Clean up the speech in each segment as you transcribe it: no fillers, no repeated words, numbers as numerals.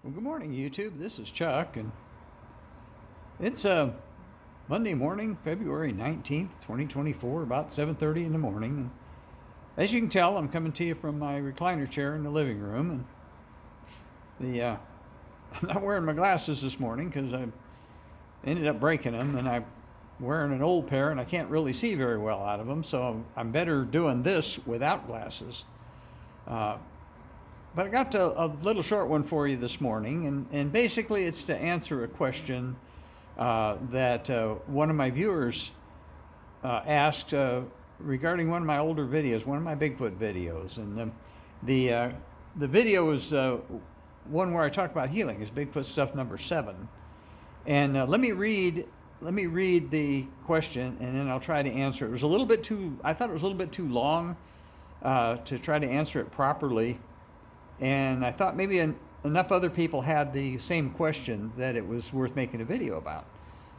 Well, good morning, YouTube. This is Chuck, and it's Monday morning, February 19th, 2024, about 7:30 in the morning. And as you can tell, I'm coming to you from my recliner chair in the living room, and I'm not wearing my glasses this morning because I ended up breaking them, and I'm wearing an old pair, and I can't really see very well out of them, so I'm better doing this without glasses. But I got a little short one for you this morning, and basically it's to answer a question that one of my viewers asked regarding one of my older videos, one of my Bigfoot videos. And the video is one where I talk about healing, is Bigfoot Stuff number 7. And let me read the question, and then I'll try to answer it. It was a little bit too, I thought it was a little bit too long to try to answer it properly. And I thought maybe enough other people had the same question that it was worth making a video about.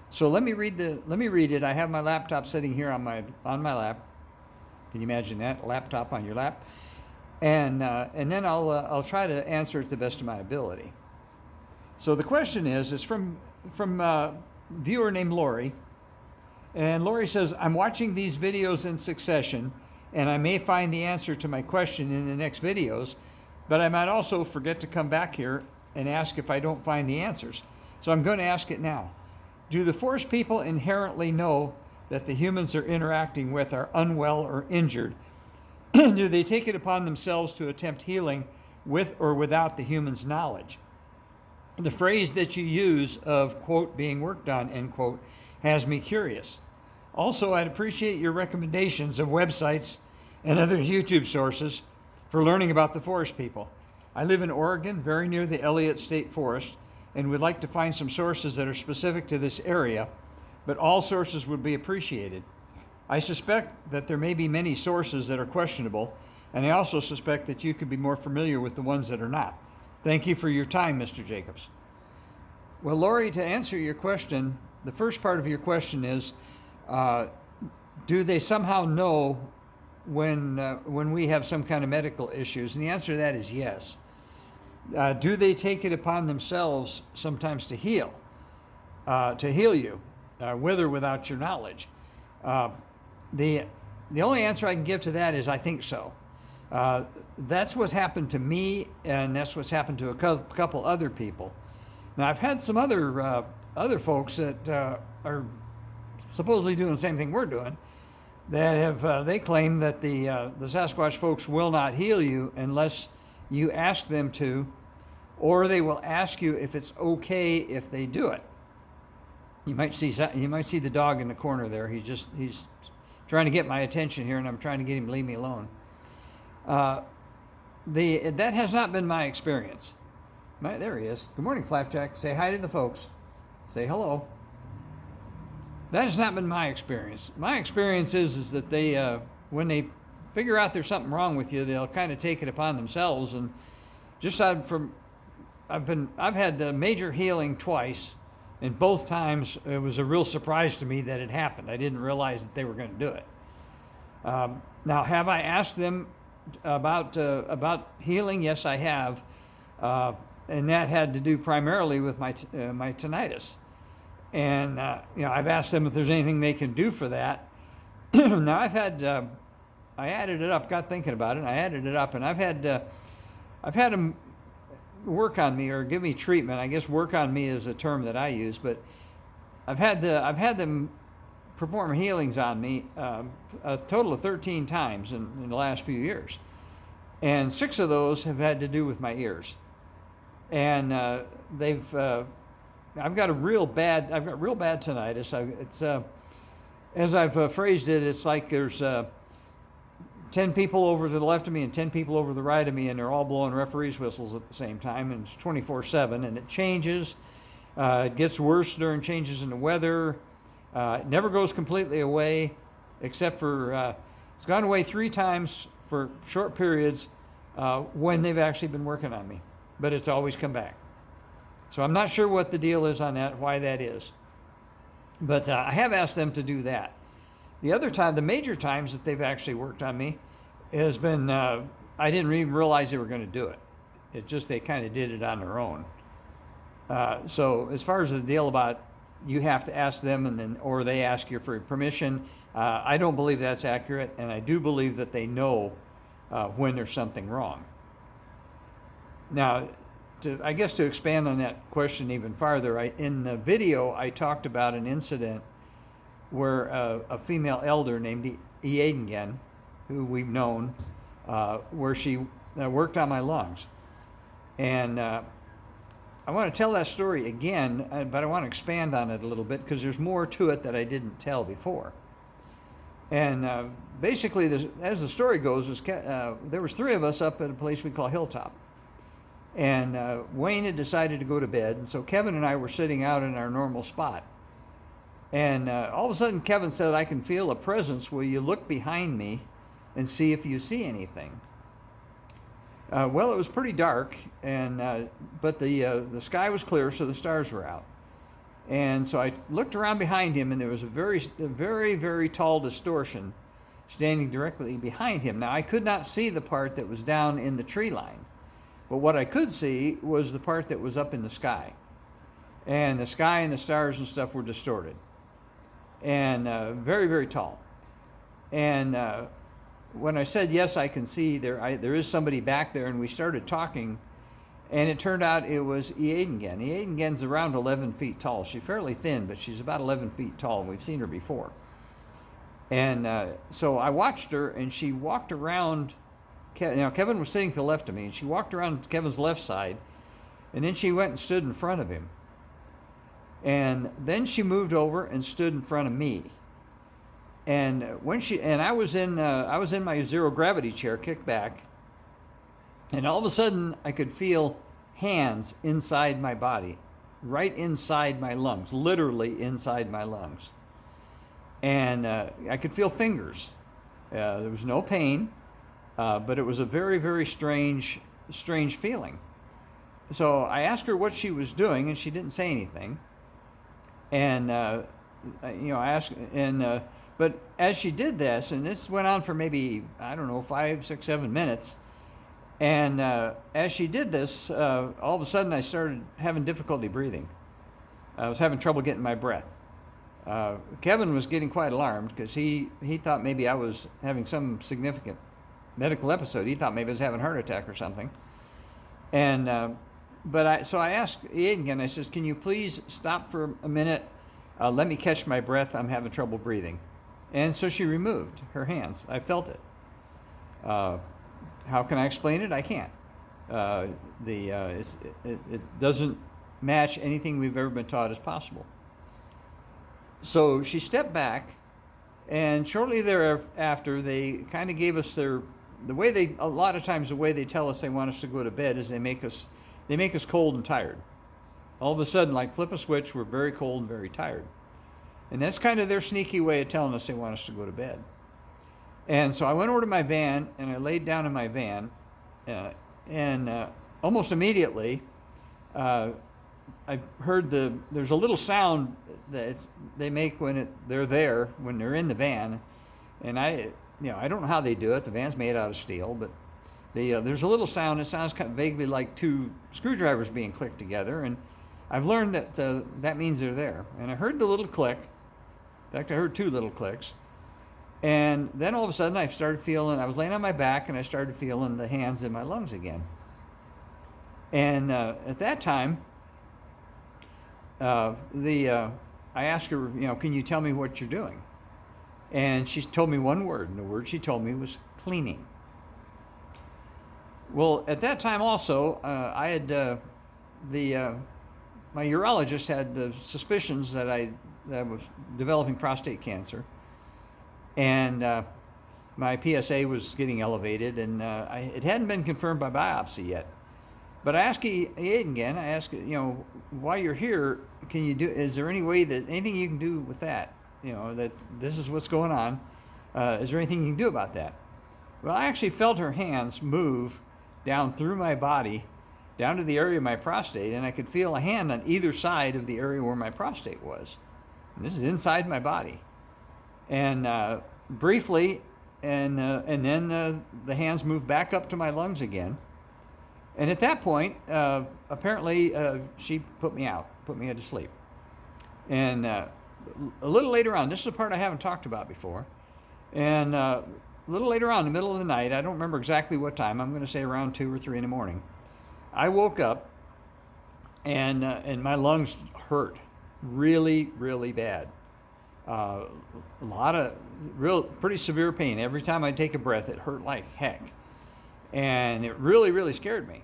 So let me read it. I have my laptop sitting here on my lap. Can you imagine that? A laptop on your lap? And then I'll try to answer it to the best of my ability. So the question is from a viewer named Lori. And Lori says, I'm watching these videos in succession, and I may find the answer to my question in the next videos, but I might also forget to come back here and ask if I don't find the answers. So I'm going to ask it now. Do the forest people inherently know that the humans they're interacting with are unwell or injured? Do they take it upon themselves to attempt healing with or without the humans' knowledge? The phrase that you use of, quote, being worked on, end quote, has me curious. Also, I'd appreciate your recommendations of websites and other YouTube sources for learning about the forest people. I live in Oregon, very near the Elliott State Forest, and would like to find some sources that are specific to this area, but all sources would be appreciated. I suspect that there may be many sources that are questionable, and I also suspect that you could be more familiar with the ones that are not. Thank you for your time, Mr. Jacobs. Well, Lori, to answer your question, the first part of your question is, do they somehow know when we have some kind of medical issues? And the answer to that is yes. Do they take it upon themselves sometimes to heal you, with or without your knowledge? The only answer I can give to that is I think so. That's what's happened to me, and that's what's happened to a couple other people. Now, I've had some other folks that are supposedly doing the same thing we're doing, that have they claim that the Sasquatch folks will not heal you unless you ask them to, or they will ask you if it's okay if they do it. You might see the dog in the corner there. He's trying to get my attention here, and I'm trying to get him to leave me alone. That has not been my experience. There he is. Good morning, Flapjack. Say hi to the folks. Say hello. That has not been my experience. My experience is that they, when they figure out there's something wrong with you, they'll kind of take it upon themselves. And just I've had major healing twice, and both times it was a real surprise to me that it happened. I didn't realize that they were going to do it. Now, have I asked them about healing? Yes, I have, and that had to do primarily with my tinnitus. And I've asked them if there's anything they can do for that. Now I added it up, got thinking about it, and I added it up, and I've had them work on me or give me treatment. I guess work on me is a term that I use, but I've had them perform healings on me a total of 13 times in the last few years, and 6 of those have had to do with my ears, and I've got real bad tinnitus. It's as I've phrased it, it's like there's 10 people over to the left of me and 10 people over to the right of me, and they're all blowing referee's whistles at the same time, and it's 24/7, and it changes. It gets worse during changes in the weather. It never goes completely away, except for it's gone away 3 times for short periods when they've actually been working on me, but it's always come back. So I'm not sure what the deal is on that, why that is. But I have asked them to do that. The other time, the major times that they've actually worked on me has been, I didn't even realize they were going to do it. It just, they kind of did it on their own. So as far as the deal about you have to ask them and then, or they ask you for permission, I don't believe that's accurate, and I do believe that they know when there's something wrong. Now, I guess to expand on that question even farther, in the video I talked about an incident where a female elder named Eagan, who we've known, where she worked on my lungs. And I want to tell that story again, but I want to expand on it a little bit because there's more to it that I didn't tell before. And basically, as the story goes, there was 3 of us up at a place we call Hilltop. And Wayne had decided to go to bed, and so Kevin and I were sitting out in our normal spot. And all of a sudden, Kevin said, "I can feel a presence. Will you look behind me and see if you see anything?" Well, it was pretty dark, and but the sky was clear, so the stars were out. And so I looked around behind him, and there was a very, very tall distortion standing directly behind him. Now, I could not see the part that was down in the tree line, but what I could see was the part that was up in the sky. And the sky and the stars and stuff were distorted, and very, very tall. And when I said, yes, I can see there is somebody back there, and we started talking, and it turned out it was Eagan. Eagan's around 11 feet tall. She's fairly thin, but she's about 11 feet tall. We've seen her before. And so I watched her, and she walked around. Kevin was sitting to the left of me, and she walked around Kevin's left side, and then she went and stood in front of him. And then she moved over and stood in front of me. And I was in my zero gravity chair, kicked back, and all of a sudden I could feel hands inside my body, right inside my lungs, literally inside my lungs. And I could feel fingers. There was no pain, but it was a very, very strange feeling. So I asked her what she was doing, and she didn't say anything. And I asked, and but as she did this, and this went on for maybe, I don't know, 5, 6, 7 minutes, and as she did this, all of a sudden I started having difficulty breathing. I was having trouble getting my breath. Kevin was getting quite alarmed because he thought maybe I was having some significant medical episode. He thought maybe I was having a heart attack or something. And so I asked Eagan, I says, "Can you please stop for a minute? Let me catch my breath. I'm having trouble breathing." And so she removed her hands. I felt it. How can I explain it? I can't. It doesn't match anything we've ever been taught as possible. So she stepped back, and shortly thereafter, they kind of gave us a lot of times the way they tell us they want us to go to bed is they make us cold and tired. All of a sudden, like flip a switch, we're very cold and very tired. And that's kind of their sneaky way of telling us they want us to go to bed. And so I went over to my van, and I laid down in my van, and almost immediately, I heard there's a little sound that they make when they're in the van, and I don't know how they do it. The van's made out of steel, but there's a little sound. It sounds kind of vaguely like 2 screwdrivers being clicked together, and I've learned that that means they're there. And I heard the little click. In fact, I heard 2 little clicks. And then all of a sudden I started feeling, I was laying on my back, and I started feeling the hands in my lungs again. And at that time, I asked her, "Can you tell me what you're doing?" And she told me one word, and the word she told me was cleaning. Well, at that time also, I had my urologist had the suspicions that I was developing prostate cancer, and my PSA was getting elevated, and it hadn't been confirmed by biopsy yet. But I asked Eagan, while you're here, is there anything you can do with that? That this is what's going on. Is there anything you can do about that? Well, I actually felt her hands move down through my body, down to the area of my prostate, and I could feel a hand on either side of the area where my prostate was. And this is inside my body. And briefly, and then the hands moved back up to my lungs again. And at that point, apparently, she put me to sleep. And a little later on, this is a part I haven't talked about before, and a little later on, in the middle of the night, I don't remember exactly what time, I'm going to say around 2 or 3 in the morning, I woke up, and my lungs hurt really, really bad. A lot of pretty severe pain. Every time I take a breath, it hurt like heck. And it really, really scared me.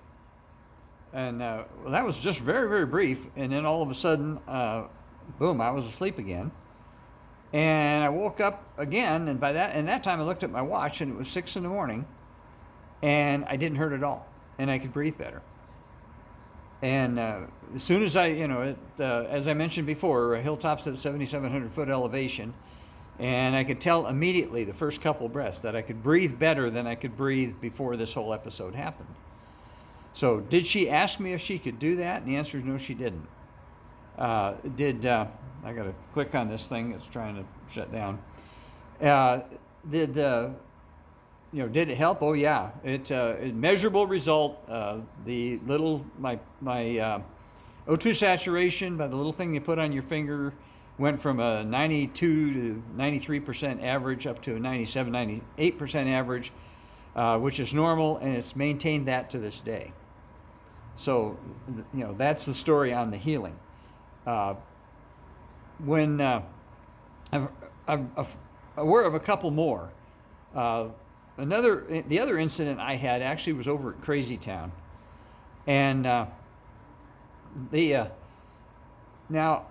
And well, that was just very, very brief. And then all of a sudden, boom, I was asleep again. And I woke up again, and that time I looked at my watch, and it was 6 in the morning, and I didn't hurt at all, and I could breathe better. And as soon as as I mentioned before, hilltops at 7,700 foot elevation, and I could tell immediately the first couple breaths that I could breathe better than I could breathe before this whole episode happened. So did she ask me if she could do that? And the answer is no, she didn't. I got to click on this thing that's trying to shut down. Did it help? Oh yeah, it measurable result. The little my O2 saturation by the little thing you put on your finger went from a 92 to 93% average up to a 97, 98% average, which is normal, and it's maintained that to this day. So, that's the story on the healing. When I'm aware of a couple more. The other incident I had actually was over at Crazy Town, and now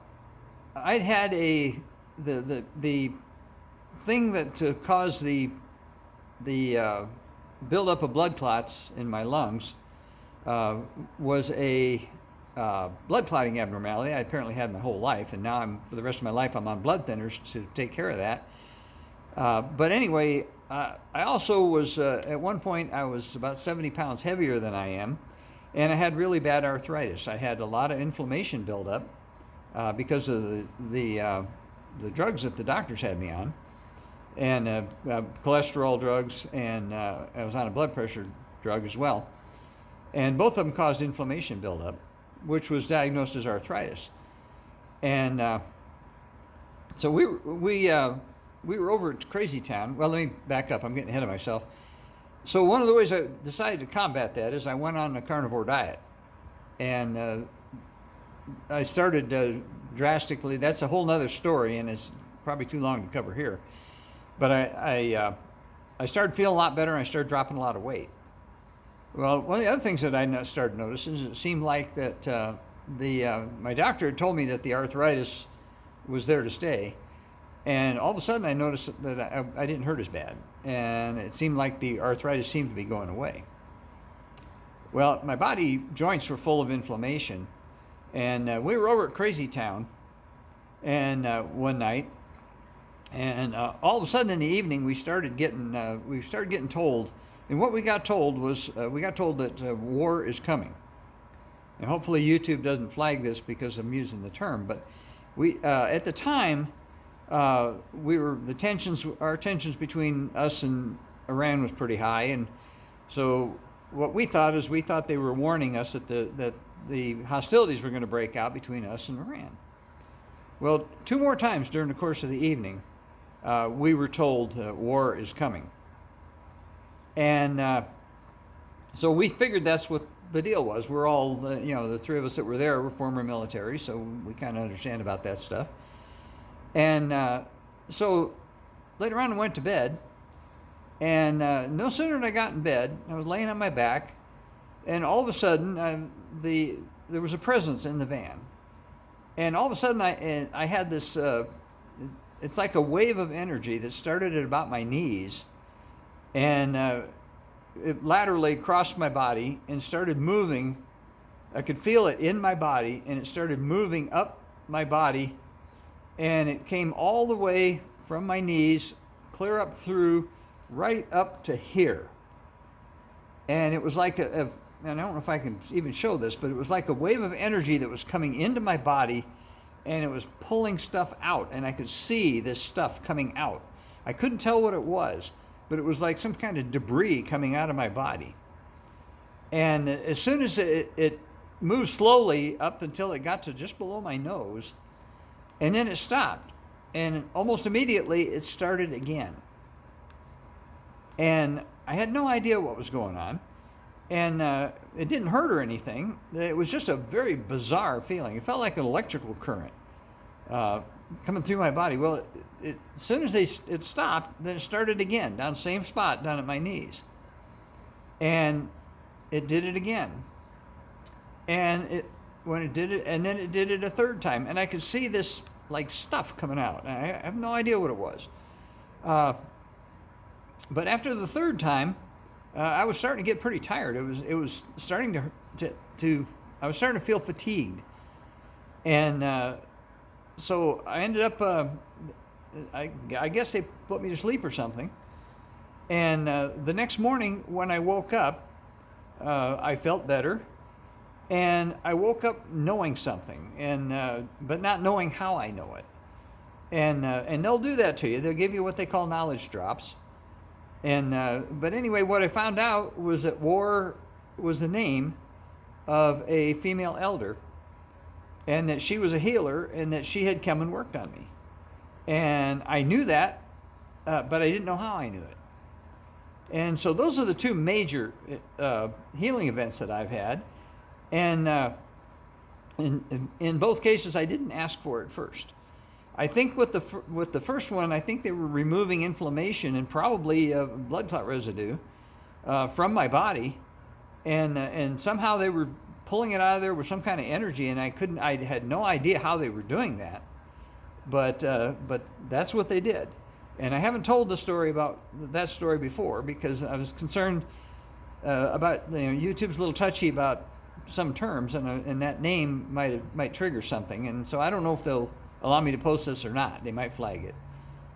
I'd had the thing that caused the buildup of blood clots in my lungs was a blood clotting abnormality I apparently had my whole life, and now for the rest of my life I'm on blood thinners to take care of that. But anyway, I also was, at one point, I was about 70 pounds heavier than I am, and I had really bad arthritis. I had a lot of inflammation build up because of the drugs that the doctors had me on, and cholesterol drugs, and I was on a blood pressure drug as well. And both of them caused inflammation buildup, which was diagnosed as arthritis. And so we were over at Crazy Town. Well, let me back up. I'm getting ahead of myself. So one of the ways I decided to combat that is I went on a carnivore diet. And I started drastically, that's a whole nother story, and it's probably too long to cover here. But I started feeling a lot better, and I started dropping a lot of weight. Well, one of the other things that I started noticing is it seemed like that my doctor had told me that the arthritis was there to stay. And all of a sudden I noticed that I didn't hurt as bad. And it seemed like the arthritis seemed to be going away. Well, my body joints were full of inflammation. And we were over at Crazy Town and one night. And all of a sudden in the evening we started getting told. And what we got told was, that war is coming. And hopefully YouTube doesn't flag this because I'm using the term. But we, at the time, our tensions between us and Iran was pretty high. And so what we thought they were warning us that the hostilities were going to break out between us and Iran. Well, 2 more times during the course of the evening, we were told war is coming. And so we figured that's what the deal was. We're all, the 3 of us that were there were former military, so we kind of understand about that stuff. And so later on I went to bed, and no sooner did I got in bed, I was laying on my back, and all of a sudden there was a presence in the van. And all of a sudden I had this, it's like a wave of energy that started at about my knees, and it laterally crossed my body and started moving. I could feel it in my body, and it started moving up my body, and it came all the way from my knees, clear up through, right up to here. And it was like and I don't know if I can even show this, but it was like a wave of energy that was coming into my body, and it was pulling stuff out, and I could see this stuff coming out. I couldn't tell what it was, but it was like some kind of debris coming out of my body. And as soon as it moved slowly up until it got to just below my nose, and then it stopped. And almost immediately it started again. And I had no idea what was going on. And it didn't hurt or anything. It was just a very bizarre feeling. It felt like an electrical current coming through my body. Well, as soon as it stopped, then it started again, down the same spot, down at my knees. And it did it again. And when it did it, and then it did it a third time. And I could see this like stuff coming out. I have no idea what it was. But after the third time, I was starting to get pretty tired. It was starting to I was starting to feel fatigued, and so I ended up. I guess they put me to sleep or something. And the next morning when I woke up, I felt better, and I woke up knowing something, and but not knowing how I know it. And they'll do that to you. They'll give you what they call knowledge drops. And but anyway, what I found out was that War was the name of a female elder, and that she was a healer, and that she had come and worked on me. And I knew that, but I didn't know how I knew it. And so those are the two major healing events that I've had. And in both cases, I didn't ask for it first. I think with the first one, I think they were removing inflammation and probably blood clot residue from my body, and somehow they were pulling it out of there with some kind of energy, and I had no idea how they were doing that, but that's what they did. And I haven't told the story about that story before because I was concerned about, YouTube's a little touchy about some terms, and that name might trigger something, and so I don't know if they'll allow me to post this or not. They might flag it.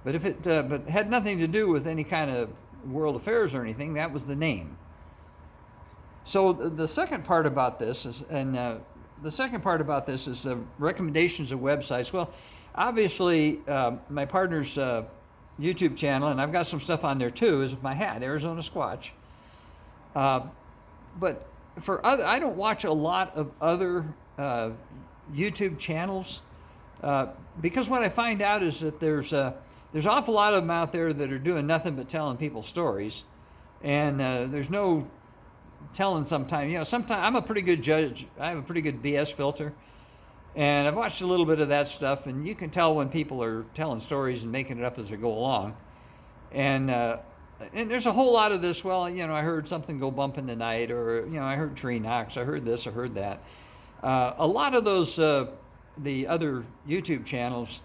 But if it but had nothing to do with any kind of world affairs or anything, that was the name. So the second part about this is, recommendations of websites. Well, obviously, my partner's YouTube channel, and I've got some stuff on there too, is my hat, Arizona Squatch. But I don't watch a lot of other YouTube channels. Because what I find out is that there's an awful lot of them out there that are doing nothing but telling people stories, and there's no telling. Sometimes I'm a pretty good judge. I have a pretty good BS filter, and I've watched a little bit of that stuff, and you can tell when people are telling stories and making it up as they go along, and there's a whole lot of this. Well, I heard something go bump in the night, or I heard tree knocks. I heard this. I heard that. A lot of those. The other YouTube channels,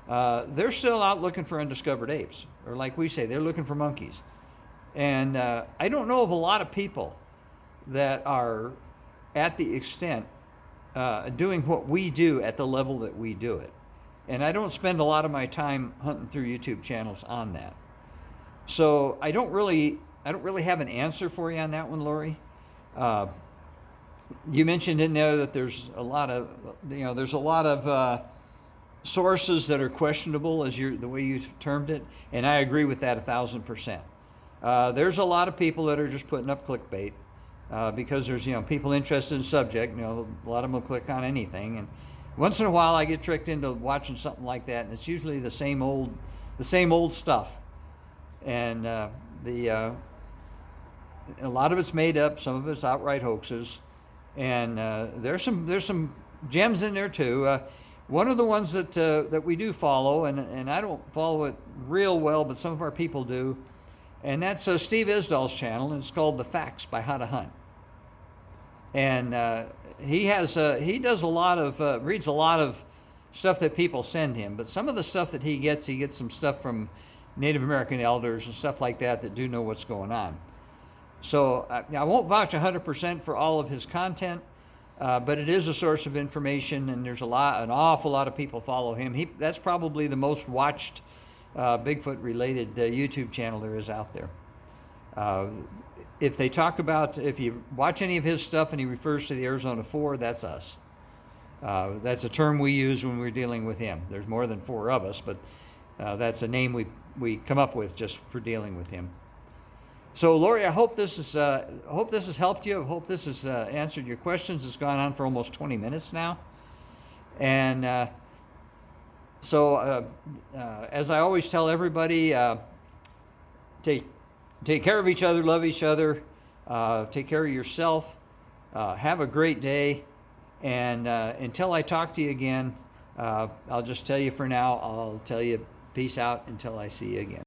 they're still out looking for undiscovered apes, or like we say, they're looking for monkeys. And I don't know of a lot of people that are at the extent doing what we do at the level that we do it. And I don't spend a lot of my time hunting through YouTube channels on that. So I don't really have an answer for you on that one, Lori. You mentioned in there that there's a lot of sources that are questionable, the way you termed it, and I agree with that 1,000%. There's a lot of people that are just putting up clickbait because there's people interested in the subject. A lot of them will click on anything, and once in a while I get tricked into watching something like that, and it's usually the same old stuff, and a lot of it's made up, some of it's outright hoaxes. And there's some gems in there too. One of the ones that we do follow, and I don't follow it real well, but some of our people do, and that's Steve Isdall's channel, and it's called The Facts by How to Hunt. And he does a lot of reads a lot of stuff that people send him, but some of the stuff that he gets some stuff from Native American elders and stuff like that do know what's going on. So I won't vouch 100% for all of his content, but it is a source of information, and there's an awful lot of people follow him. That's probably the most watched Bigfoot-related YouTube channel there is out there. If you watch any of his stuff and he refers to the Arizona 4, that's us. That's a term we use when we're dealing with him. There's more than 4 of us, but that's a name we come up with just for dealing with him. So, Lori, I hope this has helped you. I hope this has answered your questions. It's gone on for almost 20 minutes now, and as I always tell everybody, take care of each other, love each other, take care of yourself. Have a great day, and until I talk to you again, I'll just tell you for now. I'll tell you peace out until I see you again.